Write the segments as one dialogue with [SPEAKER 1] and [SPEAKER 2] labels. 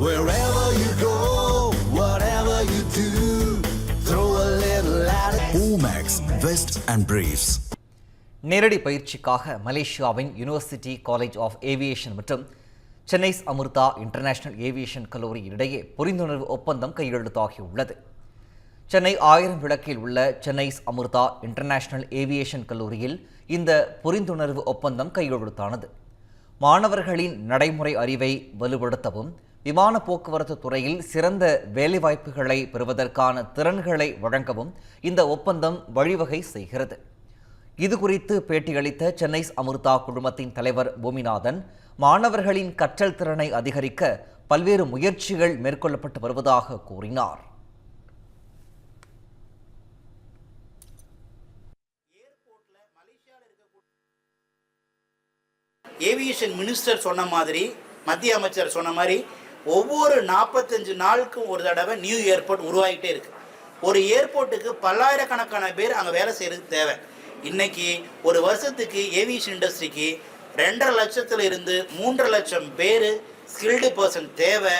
[SPEAKER 1] Wherever you go, whatever you do, throw a little at it. Omax, Vest and Briefs.
[SPEAKER 2] நேரடி பயிற்சிக்காக மலேசியாவின் university college of aviation மற்றும் Chennai Amrita international aviation கல்லூரி இடையே புரிந்துணர்வு ஒப்பந்தம் கையெழுத்தாகியுள்ளது. சென்னை 1000 விளக்கில் உள்ள சென்னை அமிர்தா இன்டர்நேஷனல் ஏவியேஷன் கல்லூரியில் இந்த புரிந்துணர்வு ஒப்பந்தம் கையெழுத்தானது. மாணவர்களின் நடைமுறை அறிவை வலுப்படுத்தவும் விமான போக்குவரத்து துறையில் சிறந்த வேலைவாய்ப்புகளை பெறுவதற்கான திறன்களை வழங்கவும் இந்த ஒப்பந்தம் வழிவகை செய்கிறது. இதுகுறித்து பேட்டியளித்த சென்னை அமிர்தா குழுமத்தின் தலைவர் பூமிநாதன், மாணவர்களின் கற்றல் திறனை அதிகரிக்க பல்வேறு முயற்சிகள் மேற்கொள்ளப்பட்டு வருவதாக கூறினார்.
[SPEAKER 3] ஏவியேஷன் மினிஸ்டர் சொன்ன மாதிரி, மத்திய அமைச்சர் சொன்ன மாதிரி, ஒவ்வொரு 45 நாளுக்கும் ஒரு தடவை நியூ ஏர்போர்ட் உருவாகிட்டே இருக்கு. ஒரு ஏர்போர்ட்டுக்கு பல்லாயிரக்கணக்கான பேர் அங்கே வேலை செய்யறதுக்கு தேவை. இன்னைக்கு ஒரு வருஷத்துக்கு ஏவியேஷன் இண்டஸ்ட்ரிக்கு 2.5 லட்சத்துல இருந்து 3.5 லட்சம் பேர் ஸ்கில்டு பர்சன் தேவை.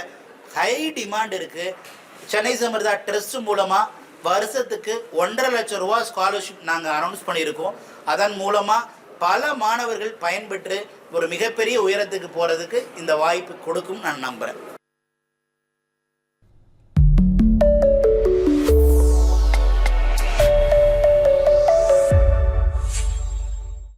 [SPEAKER 3] ஹை டிமாண்ட் இருக்கு. சென்னை அமிர்தா ட்ரஸ்ட் மூலமா வருஷத்துக்கு 1.5 லட்சம் ரூபா ஸ்காலர்ஷிப் நாங்கள் அனௌன்ஸ் பண்ணியிருக்கோம். அதன் மூலமா பல மாணவர்கள் பயன்பெற்று ஒரு மிகப்பெரிய உயரத்துக்கு போறதுக்கு இந்த வாய்ப்பு கொடுக்கும் நான் நம்புறேன்.